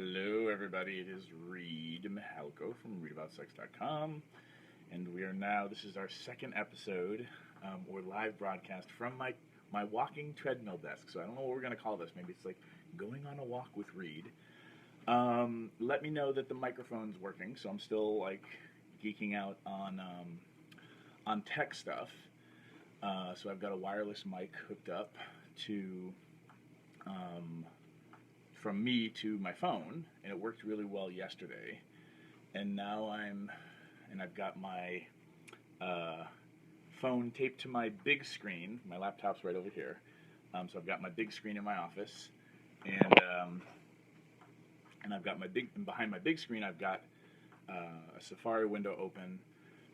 Hello, everybody. It is Reid Mahalko from readaboutsex.com, and this is our second episode or live broadcast from my walking treadmill desk. So I don't know what we're going to call this. Maybe it's like going on a walk with Reid. Let me know that the microphone's working. So I'm still like geeking out on tech stuff. So I've got a wireless mic hooked up to from me to my phone, and it worked really well yesterday. And now I've got my phone taped to my big screen. My laptop's right over here, so I've got my big screen in my office, and I've got behind my big screen I've got a Safari window open,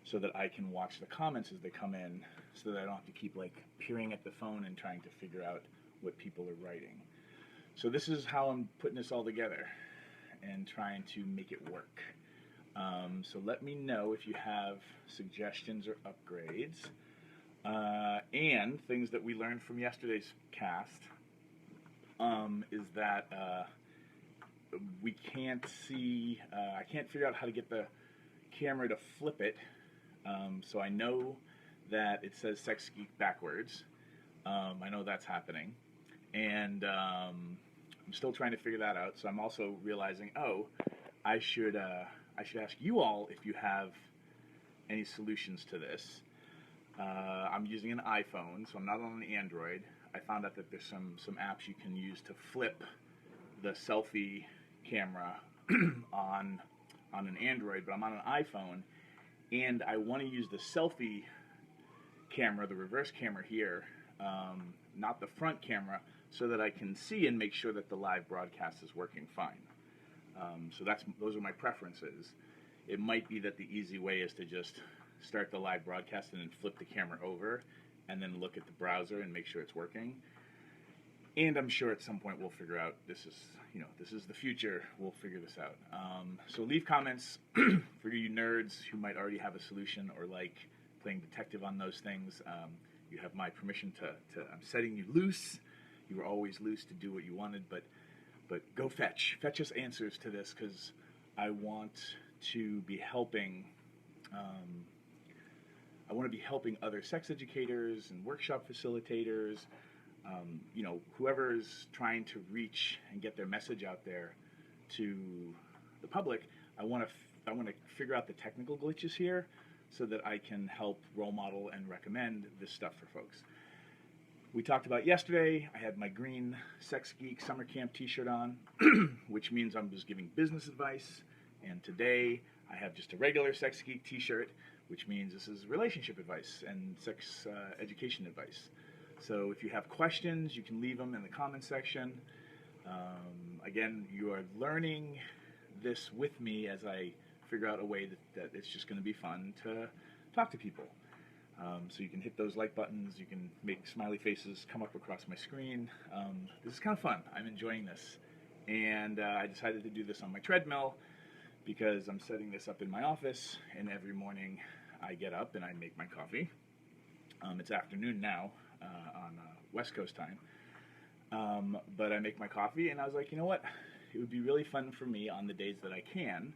so that I can watch the comments as they come in, so that I don't have to keep like peering at the phone and trying to figure out what people are writing. So this is how I'm putting this all together and trying to make it work. So let me know if you have suggestions or upgrades and things that we learned from yesterday's cast. Is that we can't see, I can't figure out how to get the camera to flip it. So I know that it says Sex Geek backwards. I know that's happening. And I'm still trying to figure that out. So I'm also realizing, I should ask you all if you have any solutions to this. I'm using an iPhone, so I'm not on an Android. I found out that there's some apps you can use to flip the selfie camera on an Android, but I'm on an iPhone, and I want to use the selfie camera, the reverse camera here, not the front camera, so that I can see and make sure that the live broadcast is working fine. So those are my preferences. It might be that the easy way is to just start the live broadcast and then flip the camera over and then look at the browser and make sure it's working. And I'm sure at some point we'll figure out this is the future. We'll figure this out. So leave comments for you nerds who might already have a solution or like playing detective on those things. You have my permission to I'm setting you loose. You were always loose to do what you wanted, but go fetch us answers to this, because I want to be helping. I want to be helping other sex educators and workshop facilitators. Whoever is trying to reach and get their message out there to the public. I want to figure out the technical glitches here, so that I can help role model and recommend this stuff for folks. We talked about yesterday, I had my green Sex Geek Summer Camp t-shirt on, which means I'm just giving business advice. And today, I have just a regular Sex Geek t-shirt, which means this is relationship advice and sex education advice. So if you have questions, you can leave them in the comment section. Again, you are learning this with me as I figure out a way that it's just going to be fun to talk to people. So you can hit those like buttons, you can make smiley faces come up across my screen. This is kind of fun. I'm enjoying this. And I decided to do this on my treadmill because I'm setting this up in my office, and every morning I get up and I make my coffee. It's afternoon now on West Coast time. But I make my coffee, and I was like, you know what? It would be really fun for me on the days that I can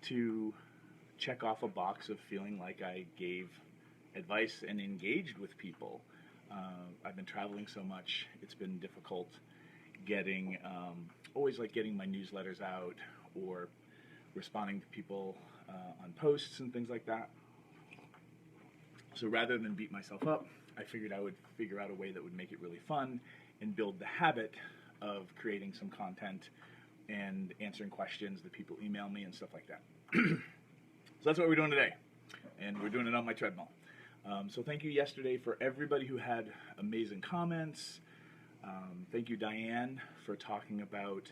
to check off a box of feeling like I gave advice and engaged with people. I've been traveling so much, it's been difficult getting my newsletters out or responding to people on posts and things like that. So rather than beat myself up, I figured I would figure out a way that would make it really fun and build the habit of creating some content and answering questions that people email me and stuff like that. So that's what we're doing today, and we're doing it on my treadmill. So thank you yesterday for everybody who had amazing comments. Thank you, Diane, for talking about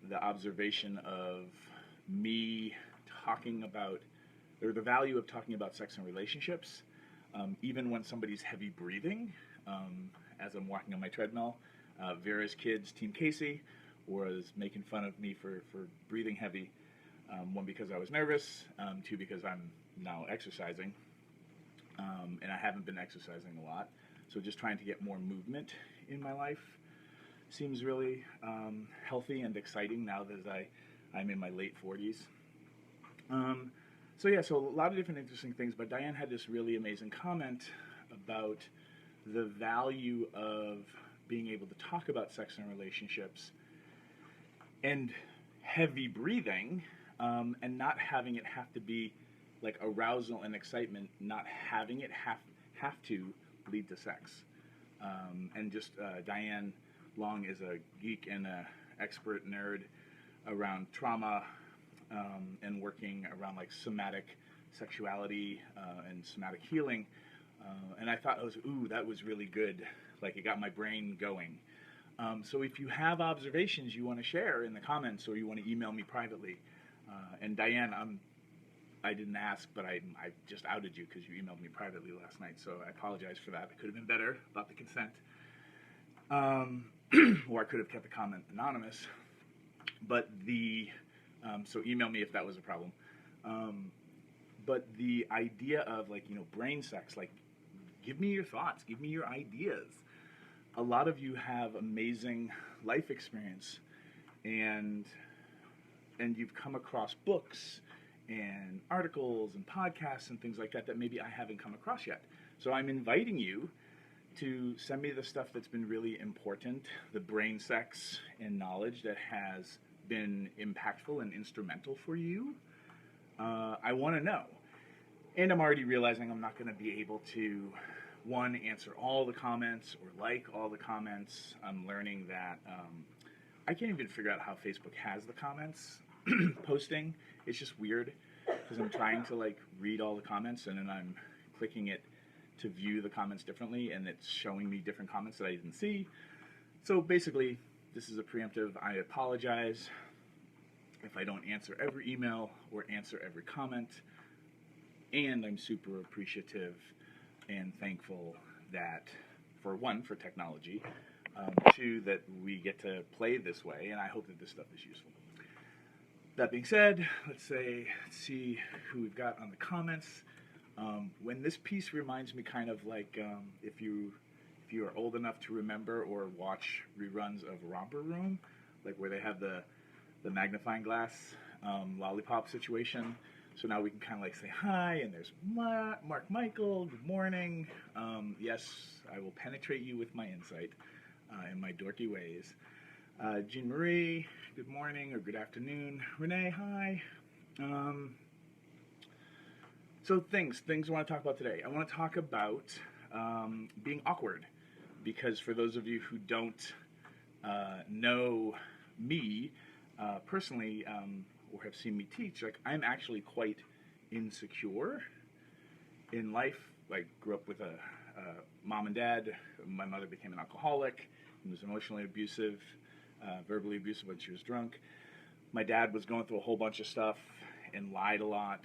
the observation of me talking about, or the value of talking about sex and relationships, even when somebody's heavy breathing. As I'm walking on my treadmill, Vera's kids, Team Casey, was making fun of me for breathing heavy. One, because I was nervous. Two, because I'm now exercising. And I haven't been exercising a lot. So just trying to get more movement in my life. seems really healthy and exciting now that I'm in my late 40s. So a lot of different interesting things, but Diane had this really amazing comment about the value of being able to talk about sex and relationships and heavy breathing, and not having it have to be like arousal and excitement, not having it have to lead to sex. And just Diane Long is a geek and an expert nerd around trauma, and working around like somatic sexuality and somatic healing. And I thought that was really good. Like, it got my brain going. So if you have observations you want to share in the comments, or you want to email me privately, and Diane, I didn't ask, but I just outed you because you emailed me privately last night, so I apologize for that. I could have been better about the consent. Or I could have kept the comment anonymous. But so email me if that was a problem. But the idea of, like, brain sex, like, give me your thoughts, give me your ideas. A lot of you have amazing life experience, and you've come across books and articles and podcasts and things like that maybe I haven't come across yet. So I'm inviting you to send me the stuff that's been really important, the brain sex and knowledge that has been impactful and instrumental for you. I want to know. And I'm already realizing I'm not going to be able to, one, answer all the comments or like all the comments. I'm learning that I can't even figure out how Facebook has the comments posting. It's just weird because I'm trying to like read all the comments, and then I'm clicking it to view the comments differently, and it's showing me different comments that I didn't see. So basically, this is a preemptive. I apologize if I don't answer every email or answer every comment, and I'm super appreciative and thankful that, for one, for technology, two, that we get to play this way, and I hope that this stuff is useful. That being said, let's see who we've got on the comments. When this piece reminds me kind of like if you are old enough to remember or watch reruns of Romper Room, like where they have the magnifying glass lollipop situation. So now we can kind of like say hi, and there's Mark Michael, good morning. Yes, I will penetrate you with my insight in my dorky ways. Jean Marie, good morning or good afternoon. Renee, hi. So things I want to talk about today. I want to talk about being awkward, because for those of you who don't know me personally, or have seen me teach, like, I'm actually quite insecure in life. I grew up with a mom and dad. My mother became an alcoholic and was emotionally abusive, verbally abusive when she was drunk. My dad was going through a whole bunch of stuff and lied a lot.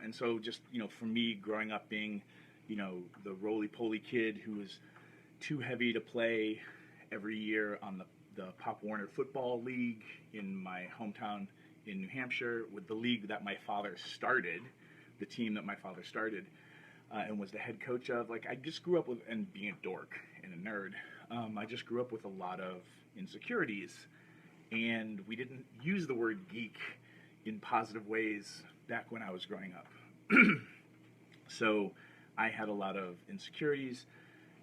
And so just, for me growing up being, the roly-poly kid who was too heavy to play every year on the Pop Warner Football League in my hometown in New Hampshire, with the league that my father started, the team that my father started, and was the head coach of. Like, I just grew up with, and being a dork and a nerd, I just grew up with a lot of insecurities, and we didn't use the word geek in positive ways back when I was growing up. So I had a lot of insecurities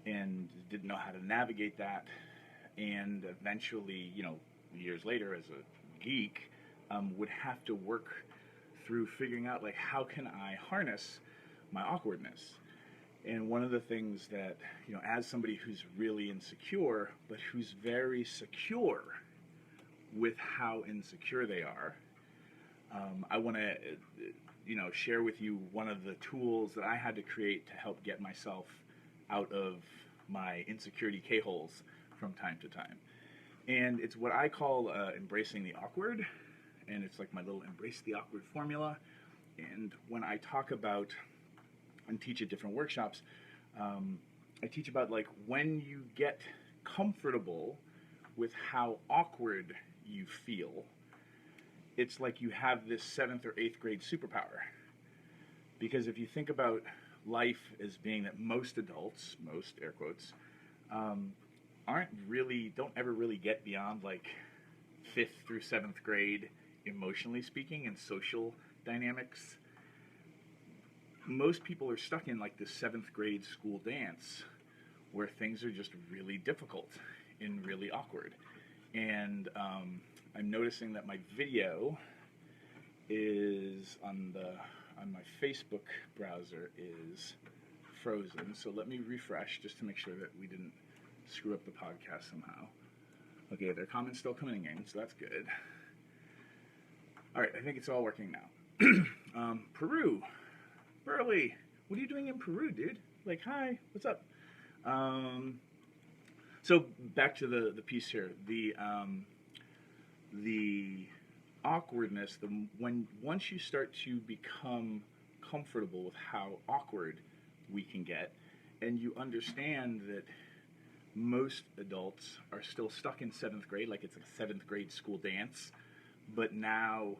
and didn't know how to navigate that, and eventually, years later as a geek, would have to work through figuring out, like, how can I harness my awkwardness. And one of the things that, as somebody who's really insecure, but who's very secure with how insecure they are, I want to, share with you one of the tools that I had to create to help get myself out of my insecurity K-holes from time to time. And it's what I call embracing the awkward. And it's like my little embrace the awkward formula. And when I talk about and teach at different workshops, I teach about, like, when you get comfortable with how awkward you feel, it's like you have this 7th or 8th grade superpower. Because if you think about life as being that most adults, most air quotes, don't ever really get beyond like 5th through 7th grade, emotionally speaking, and social dynamics. Most people are stuck in like the 7th grade school dance where things are just really difficult and really awkward. And I'm noticing that my video is on my Facebook browser is frozen. So let me refresh just to make sure that we didn't screw up the podcast somehow. Okay, there are comments still coming in, so that's good. All right, I think it's all working now. Peru. Burley, what are you doing in Peru, dude? Like, hi, what's up? So back to the piece here. The awkwardness, once you start to become comfortable with how awkward we can get, and you understand that most adults are still stuck in 7th grade, like it's a 7th grade school dance, but now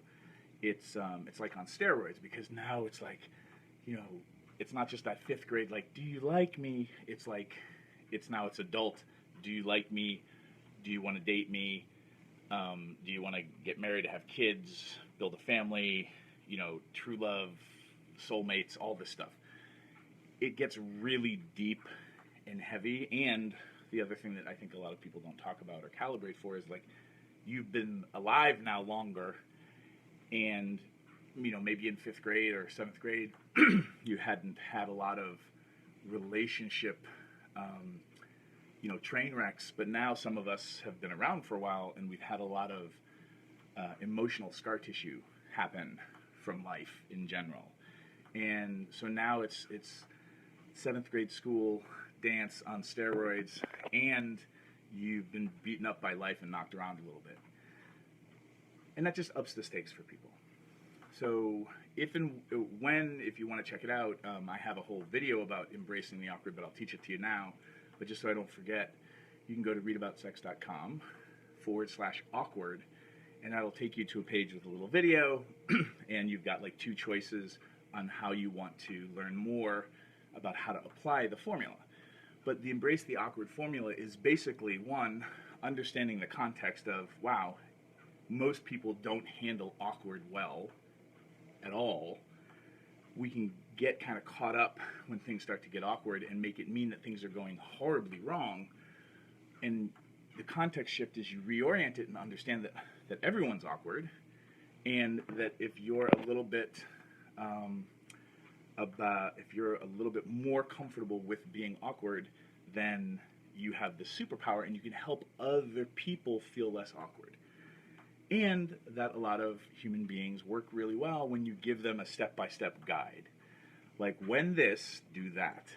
it's like on steroids, because now it's like, it's not just that 5th grade, like, do you like me? It's like, it's adult. Do you like me? Do you want to date me? Do you want to get married, have kids, build a family, true love, soulmates, all this stuff. It gets really deep and heavy. And the other thing that I think a lot of people don't talk about or calibrate for is like, you've been alive now longer, and maybe in 5th grade or 7th grade, you hadn't had a lot of relationship, train wrecks, but now some of us have been around for a while, and we've had a lot of emotional scar tissue happen from life in general. And so now it's 7th grade school dance on steroids, and you've been beaten up by life and knocked around a little bit. And that just ups the stakes for people. So if you want to check it out, I have a whole video about embracing the awkward, but I'll teach it to you now. But just so I don't forget, you can go to readaboutsex.com/awkward, and that'll take you to a page with a little video, and you've got like 2 choices on how you want to learn more about how to apply the formula. But the Embrace the Awkward formula is basically, 1, understanding the context of, wow, most people don't handle awkward well at all. We can get kind of caught up when things start to get awkward and make it mean that things are going horribly wrong. And the context shift is you reorient it and understand that everyone's awkward, and that if you're a little bit more comfortable with being awkward, then you have the superpower and you can help other people feel less awkward. And that a lot of human beings work really well when you give them a step-by-step guide. Like, when this, do that.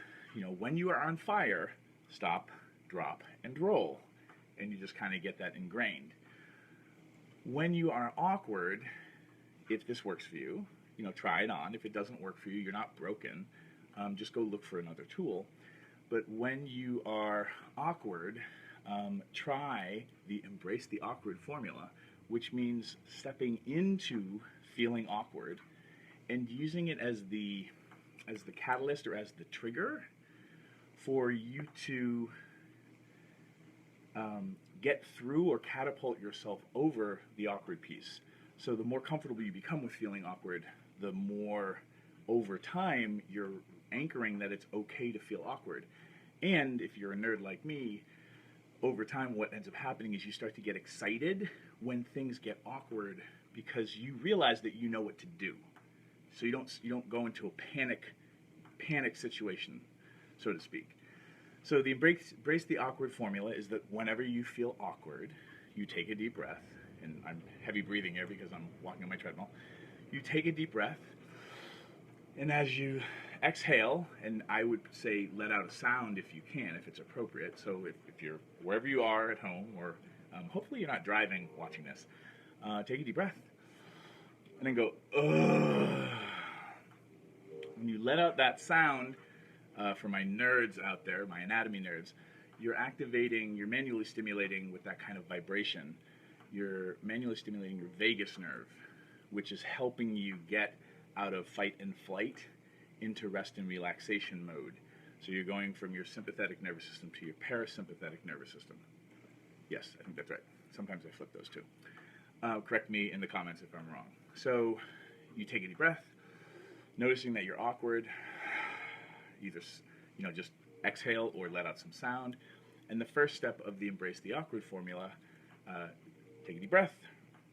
When you are on fire, stop, drop, and roll. And you just kind of get that ingrained. When you are awkward, if this works for you, try it on. If it doesn't work for you, you're not broken. Just go look for another tool. But when you are awkward, try the Embrace the Awkward formula, which means stepping into feeling awkward and using it as the catalyst or as the trigger for you to get through or catapult yourself over the awkward piece. So the more comfortable you become with feeling awkward, the more over time you're anchoring that it's okay to feel awkward. And if you're a nerd like me, over time what ends up happening is you start to get excited when things get awkward, because you realize that you know what to do. So you don't go into a panic situation, so to speak. So the Embrace the Awkward formula is that whenever you feel awkward, you take a deep breath, and I'm heavy breathing here because I'm walking on my treadmill. You take a deep breath, and as you exhale, and I would say let out a sound if you can, if it's appropriate. So if you're wherever you are at home, or hopefully you're not driving watching this, take a deep breath, and then go, ugh. When you let out that sound, for my nerds out there, my anatomy nerds, you're manually stimulating with that kind of vibration. You're manually stimulating your vagus nerve, which is helping you get out of fight and flight into rest and relaxation mode. So you're going from your sympathetic nervous system to your parasympathetic nervous system. Yes, I think that's right. Sometimes I flip those two. Correct me in the comments if I'm wrong. So you take a deep breath, noticing that you're awkward. Either, just exhale or let out some sound. And the first step of the Embrace the Awkward formula, take a deep breath,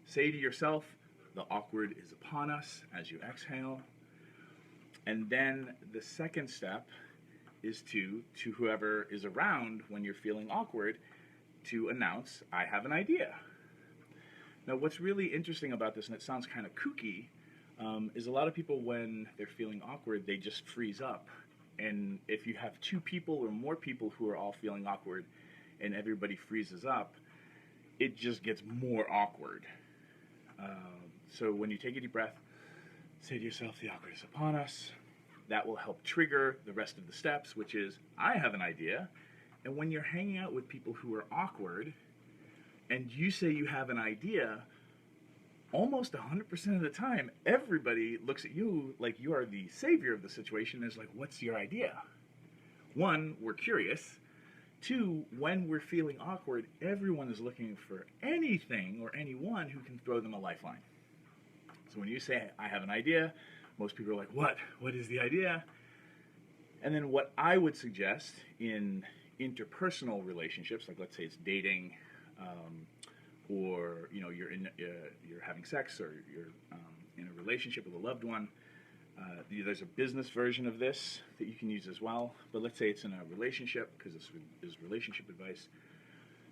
say to yourself, the awkward is upon us as you exhale. And then the second step is to whoever is around when you're feeling awkward, to announce, I have an idea. Now, what's really interesting about this, and it sounds kind of kooky, is a lot of people, when they're feeling awkward, they just freeze up. And if you have two people or more people who are all feeling awkward and everybody freezes up, it just gets more awkward. So when you take a deep breath, say to yourself, the awkward is upon us. That will help trigger the rest of the steps, which is, I have an idea. And when you're hanging out with people who are awkward and you say you have an idea, almost 100% of the time, everybody looks at you like you are the savior of the situation and is like, what's your idea? One, we're curious. Two, when we're feeling awkward, everyone is looking for anything or anyone who can throw them a lifeline. So when you say, I have an idea, most people are like, what? What is the idea? And then what I would suggest in interpersonal relationships, like let's say it's dating, or you're having sex, or you're in a relationship with a loved one. There's a business version of this that you can use as well. But let's say it's in a relationship, because this is relationship advice.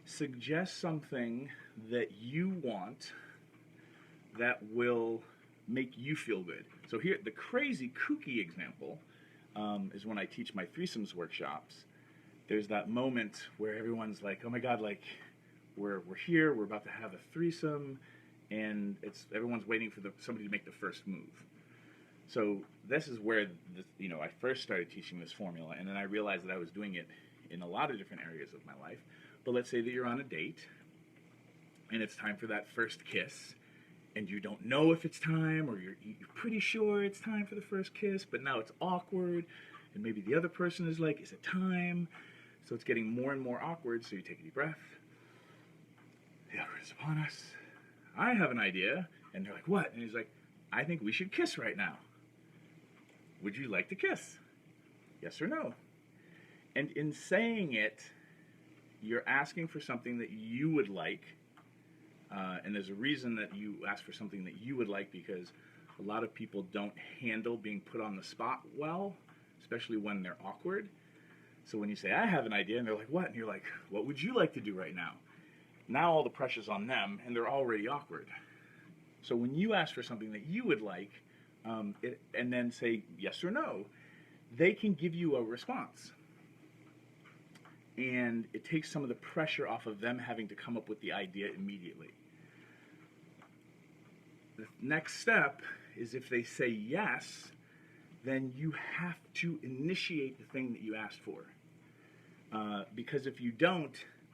Suggest something that you want that will make you feel good. So here, the crazy, kooky example is when I teach my threesomes workshops. There's that moment where everyone's like, oh my God, like, we're here, we're about to have a threesome, and everyone's waiting for somebody to make the first move. So this is where I first started teaching this formula, and then I realized that I was doing it in a lot of different areas of my life. But let's say that you're on a date, and it's time for that first kiss, and you don't know if it's time, or you're pretty sure it's time for the first kiss, but now it's awkward, and maybe the other person is like, is it time? So it's getting more and more awkward, so you take a deep breath. The awkward is upon us. I have an idea. And they're like, what? And he's like, I think we should kiss right now. Would you like to kiss? Yes or no? And in saying it, you're asking for something that you would like. And there's a reason that you ask for something that you would like, because a lot of people don't handle being put on the spot well, especially when they're awkward. So when you say, I have an idea, and they're like, what? And you're like, what would you like to do right now? Now all the pressure's on them, and they're already awkward. So when you ask for something that you would like, and then say yes or no, they can give you a response. And it takes some of the pressure off of them having to come up with the idea immediately. The next step is, if they say yes, then you have to initiate the thing that you asked for. Because if you don't,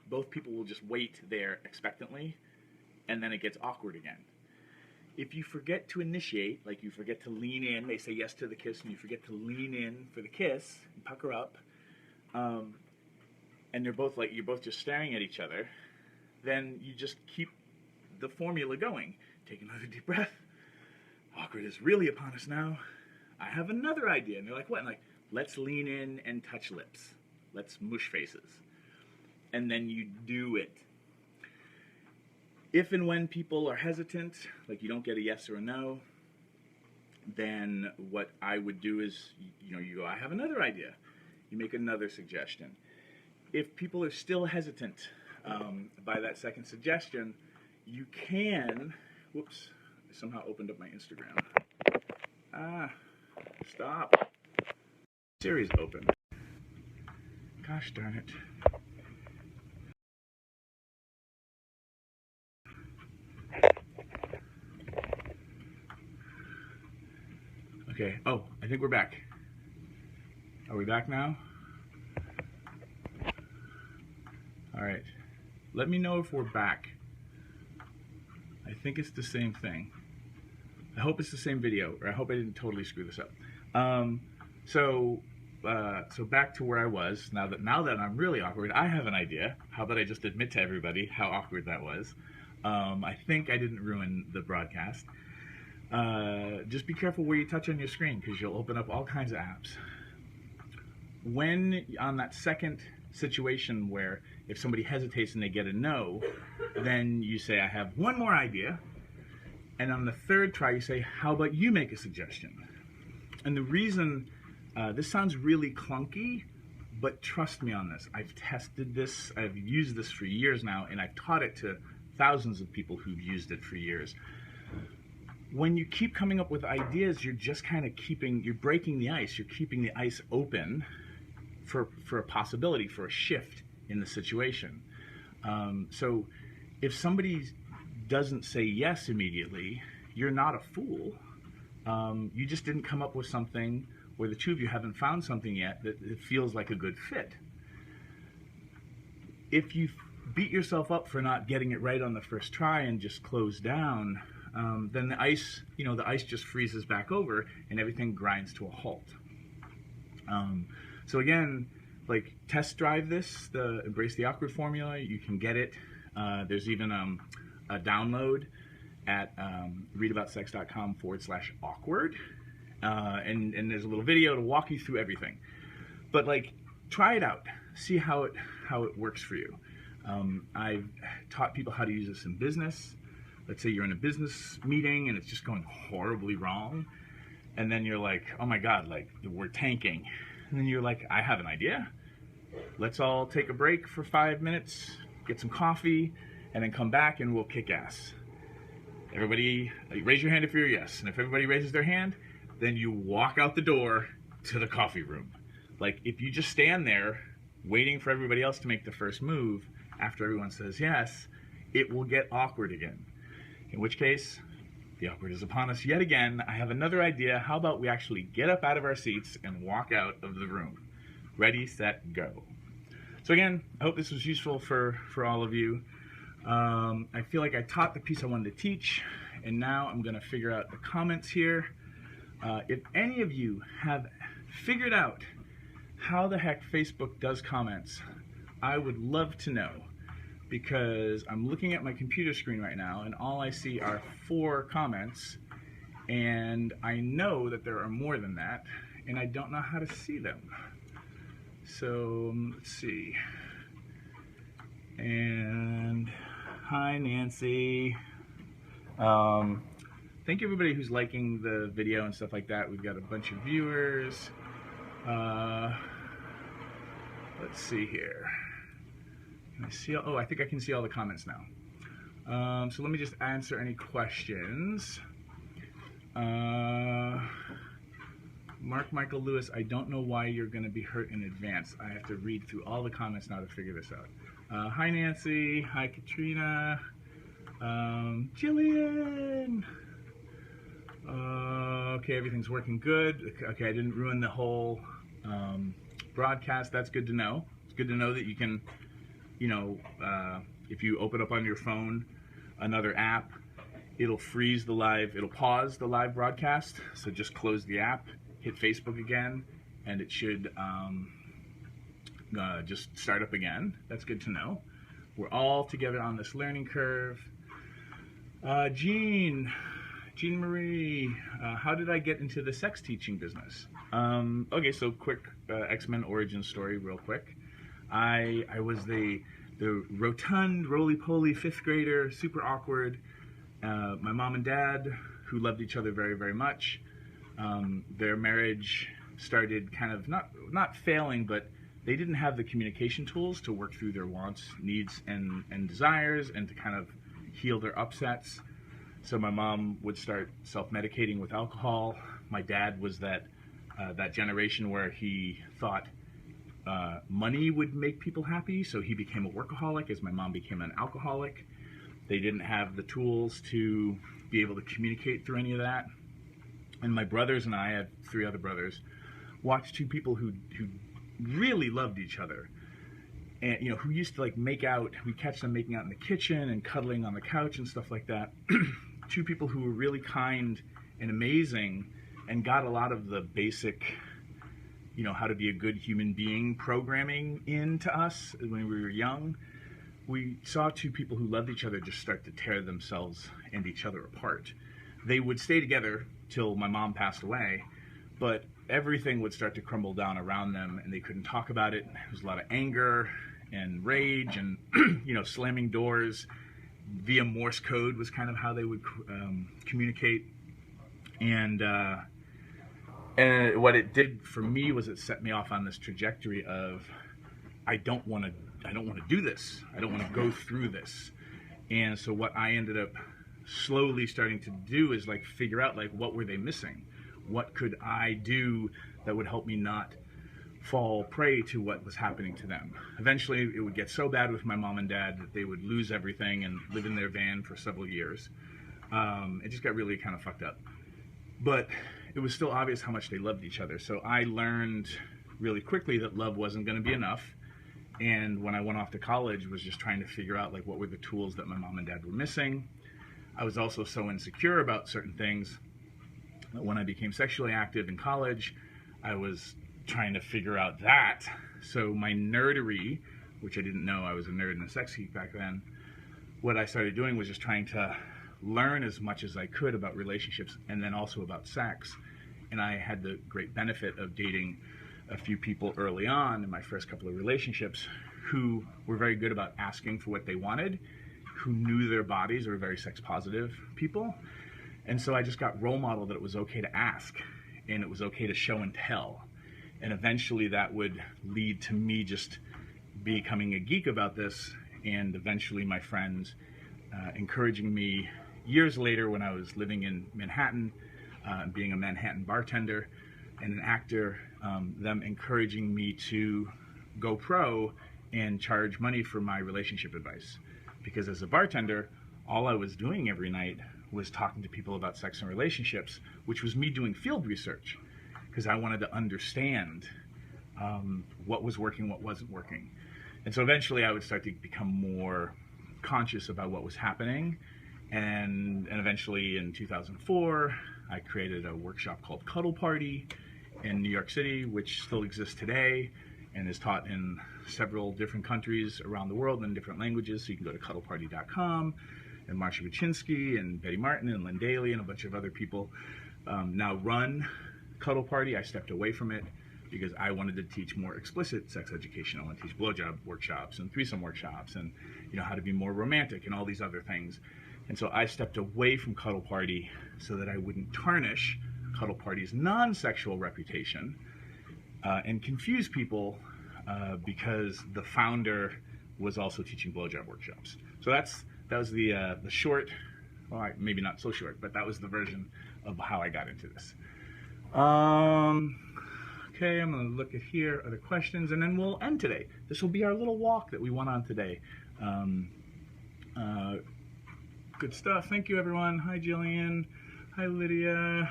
both people will just wait there expectantly, and then it gets awkward again. If you forget to initiate, like you forget to lean in, they say yes to the kiss, and you forget to lean in for the kiss, and pucker up, and you're both just staring at each other, then you just keep the formula going. Take another deep breath. Awkward is really upon us now. I have another idea. And they're like, what? And like, let's lean in and touch lips. Let's mush faces. And then you do it. If and when people are hesitant, like you don't get a yes or a no, then what I would do is, you go, I have another idea. You make another suggestion. If people are still hesitant by that second suggestion, you can, whoops, I somehow opened up my Instagram. Stop. Siri's open. Gosh darn it. Okay, oh, I think we're back. Are we back now? All right, let me know if we're back. I think it's the same thing. I hope it's the same video, or I hope I didn't totally screw this up. So so back to where I was. Now that I'm really awkward, I have an idea. How about I just admit to everybody how awkward that was? I think I didn't ruin the broadcast. Just be careful where you touch on your screen, because you'll open up all kinds of apps. When on that second situation where if somebody hesitates and they get a no, then you say, I have one more idea. And on the third try, you say, how about you make a suggestion? And the reason, this sounds really clunky, but trust me on this. I've tested this, I've used this for years now, and I've taught it to thousands of people who've used it for years. When you keep coming up with ideas, you're just kind of you're breaking the ice. You're keeping the ice open for a possibility, for a shift in the situation. So if somebody doesn't say yes immediately, you're not a fool. You just didn't come up with something, or the two of you haven't found something yet that it feels like a good fit. If you beat yourself up for not getting it right on the first try and just close down, then the ice just freezes back over and everything grinds to a halt. So again, like, test drive this, the Embrace the Awkward formula. You can get it. There's even a download at readaboutsex.com/awkward. And there's a little video to walk you through everything. But like, try it out. See how it works for you. I've taught people how to use this in business. Let's say you're in a business meeting and it's just going horribly wrong. And then you're like, oh my God, like, we're tanking. And then you're like, I have an idea. Let's all take a break for 5 minutes, get some coffee, and then come back and we'll kick ass. Everybody, raise your hand if you're a yes. And if everybody raises their hand, then you walk out the door to the coffee room. Like, if you just stand there waiting for everybody else to make the first move after everyone says yes, it will get awkward again. In which case, the awkward is upon us yet again. I have another idea. How about we actually get up out of our seats and walk out of the room? Ready, set, go. So again, I hope this was useful for all of you. I feel like I taught the piece I wanted to teach, and now I'm going to figure out the comments here. If any of you have figured out how the heck Facebook does comments, I would love to know, because I'm looking at my computer screen right now and all I see are 4 comments, and I know that there are more than that, and I don't know how to see them. So let's see. And hi Nancy. Thank you everybody who's liking the video and stuff like that. We've got a bunch of viewers. Let's see here. Can I see? Oh, I think I can see all the comments now. So let me just answer any questions. Mark Michael Lewis, I don't know why you're going to be hurt in advance. I have to read through all the comments now to figure this out. Hi Nancy. Hi Katrina. Jillian. Okay, everything's working good. Okay, I didn't ruin the whole broadcast. That's good to know. It's good to know that you can, if you open up on your phone another app, it'll freeze the live, it'll pause the live broadcast. So just close the app, hit Facebook again, and it should just start up again. That's good to know. We're all together on this learning curve. Jean Marie, how did I get into the sex teaching business? Okay, so quick X-Men origin story real quick. I was the rotund, roly-poly 5th grader, super awkward. My mom and dad, who loved each other very, very much, their marriage started kind of not failing, but they didn't have the communication tools to work through their wants, needs, and desires, and to kind of heal their upsets. So my mom would start self-medicating with alcohol. My dad was that generation where he thought money would make people happy, so he became a workaholic as my mom became an alcoholic. They didn't have the tools to be able to communicate through any of that. And my brothers and I had 3 other brothers, watched 2 people who really loved each other, and who used to like make out. We catch them making out in the kitchen and cuddling on the couch and stuff like that. 2 people who were really kind and amazing, and got a lot of the basic how to be a good human being programming into us when we were young, we saw two people who loved each other just start to tear themselves and each other apart. They would stay together till my mom passed away, but everything would start to crumble down around them, and they couldn't talk about it. There was a lot of anger and rage and slamming doors via Morse code was kind of how they would communicate. And what it did for me was it set me off on this trajectory of I don't want to do this. I don't want to go through this. And so what I ended up slowly starting to do is like figure out like what were they missing? What could I do that would help me not fall prey to what was happening to them? Eventually it would get so bad with my mom and dad that they would lose everything and live in their van for several years. It just got really kind of fucked up. But it was still obvious how much they loved each other. So I learned really quickly that love wasn't going to be enough. And when I went off to college, was just trying to figure out like what were the tools that my mom and dad were missing. I was also so insecure about certain things that when I became sexually active in college, I was trying to figure out that. So my nerdery, which I didn't know I was a nerd and a sex geek back then, what I started doing was just trying to learn as much as I could about relationships and then also about sex. And I had the great benefit of dating a few people early on in my first couple of relationships who were very good about asking for what they wanted, who knew their bodies, were very sex positive people. And so I just got role modeled that it was okay to ask and it was okay to show and tell. And eventually that would lead to me just becoming a geek about this, and eventually my friends encouraging me years later when I was living in Manhattan, being a Manhattan bartender and an actor, them encouraging me to go pro and charge money for my relationship advice. Because as a bartender, all I was doing every night was talking to people about sex and relationships, which was me doing field research, because I wanted to understand what was working, what wasn't working. And so eventually I would start to become more conscious about what was happening. And eventually in 2004, I created a workshop called Cuddle Party in New York City, which still exists today and is taught in several different countries around the world in different languages. So you can go to cuddleparty.com, and Marsha Buczynski and Betty Martin and Lynn Daly and a bunch of other people now run Cuddle Party. I stepped away from it because I wanted to teach more explicit sex education. I want to teach blowjob workshops and threesome workshops and how to be more romantic and all these other things. And so I stepped away from Cuddle Party so that I wouldn't tarnish Cuddle Party's non-sexual reputation and confuse people because the founder was also teaching blowjob workshops. So that was the short, well, maybe not so short, but that was the version of how I got into this. Okay, I'm going to look at here, other questions, and then we'll end today. This will be our little walk that we went on today. Good stuff. Thank you, everyone. Hi, Jillian. Hi, Lydia.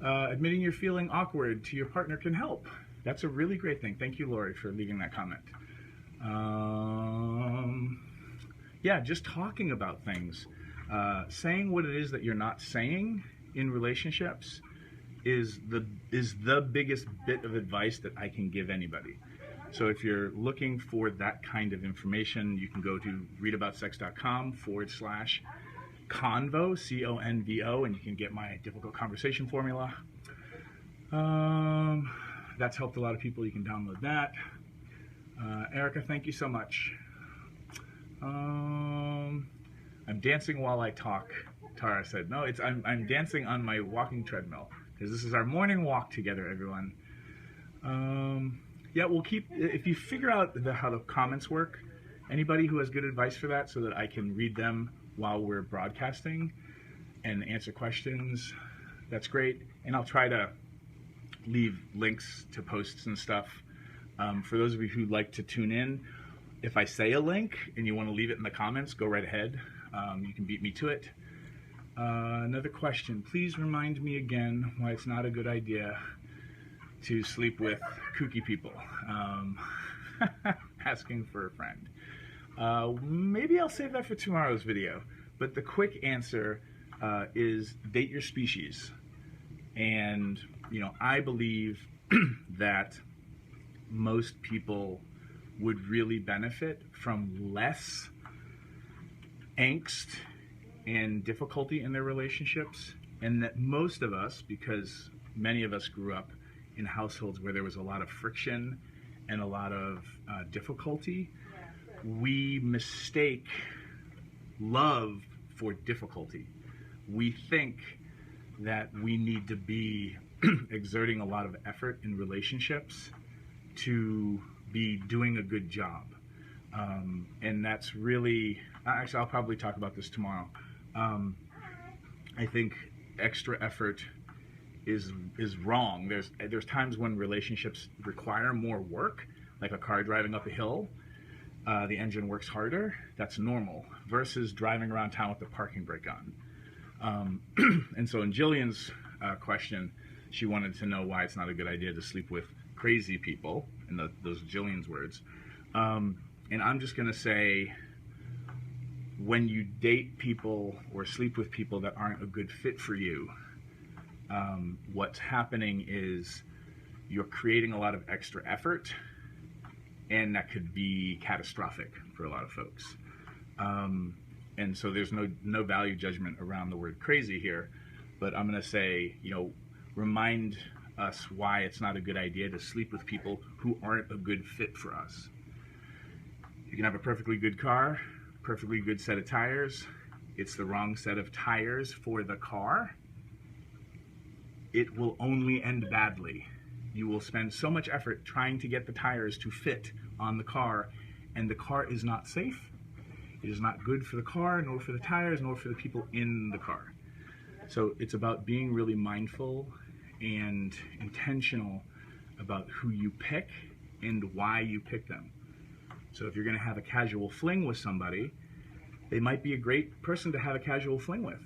Admitting you're feeling awkward to your partner can help. That's a really great thing. Thank you, Lori, for leaving that comment. Yeah, just talking about things. Saying what it is that you're not saying in relationships is the biggest bit of advice that I can give anybody. So if you're looking for that kind of information, you can go to readaboutsex.com/convo, C-O-N-V-O, and you can get my difficult conversation formula. That's helped a lot of people. You can download that. Erica, thank you so much. I'm dancing while I talk, Tara said. No, I'm dancing on my walking treadmill, because this is our morning walk together, everyone. Yeah, we'll keep, if you figure out how the comments work, anybody who has good advice for that so that I can read them while we're broadcasting and answer questions, that's great. And I'll try to leave links to posts and stuff. For those of you who'd like to tune in, if I say a link and you want to leave it in the comments, go right ahead. You can beat me to it. Another question. Please remind me again why it's not a good idea to sleep with kooky people. Asking for a friend. Maybe I'll save that for tomorrow's video. But the quick answer is date your species. And, I believe that most people would really benefit from less angst and difficulty in their relationships, and that most of us, because many of us grew up in households where there was a lot of friction and a lot of difficulty, we mistake love for difficulty. We think that we need to be exerting a lot of effort in relationships to be doing a good job. And that's really, actually I'll probably talk about this tomorrow. I think extra effort is wrong. There's times when relationships require more work, like a car driving up a hill. The engine works harder. That's normal, versus driving around town with the parking brake on. And so in Jillian's question, she wanted to know why it's not a good idea to sleep with crazy people, in those Jillian's words. And I'm just going to say, when you date people or sleep with people that aren't a good fit for you, what's happening is you're creating a lot of extra effort, and that could be catastrophic for a lot of folks. And so there's no value judgment around the word crazy here, but I'm going to say, remind us why it's not a good idea to sleep with people who aren't a good fit for us. You can have a perfectly good car, perfectly good set of tires. It's the wrong set of tires for the car. It will only end badly. You will spend so much effort trying to get the tires to fit on the car, and the car is not safe. It is not good for the car, nor for the tires, nor for the people in the car. So it's about being really mindful and intentional about who you pick and why you pick them. So if you're going to have a casual fling with somebody, they might be a great person to have a casual fling with.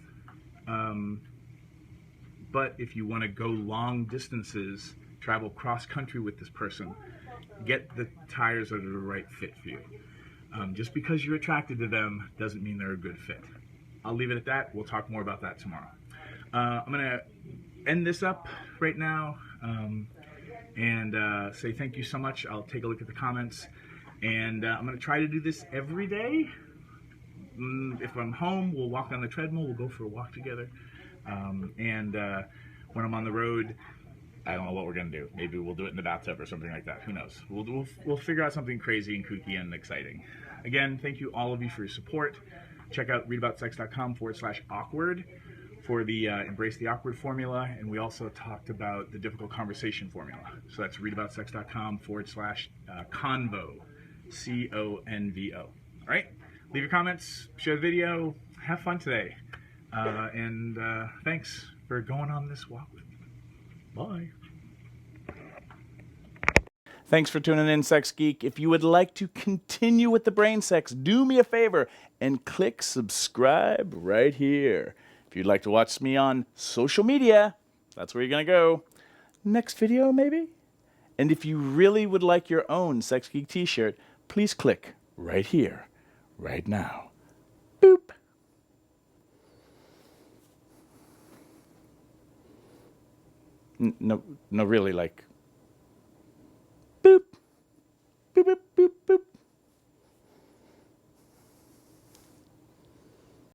But if you want to go long distances, travel cross country with this person, get the tires that are the right fit for you. Just because you're attracted to them doesn't mean they're a good fit. I'll leave it at that. We'll talk more about that tomorrow. I'm going to end this up right now and say thank you so much. I'll take a look at the comments, and I'm going to try to do this every day. If I'm home, we'll walk on the treadmill. We'll go for a walk together. And when I'm on the road, I don't know what we're going to do. Maybe we'll do it in the bathtub or something like that. Who knows? We'll figure out something crazy and kooky and exciting. Again, thank you all of you for your support. Check out readaboutsex.com/awkward for the Embrace the Awkward formula. And we also talked about the difficult conversation formula. So that's readaboutsex.com/convo, CONVO. All right? Leave your comments, share the video, have fun today. And thanks for going on this walk with me. Bye. Thanks for tuning in, Sex Geek. If you would like to continue with the brain sex, do me a favor and click subscribe right here. If you'd like to watch me on social media, that's where you're going to go. Next video, maybe? And if you really would like your own Sex Geek t-shirt, please click right here, right now. Boop. No, really, like...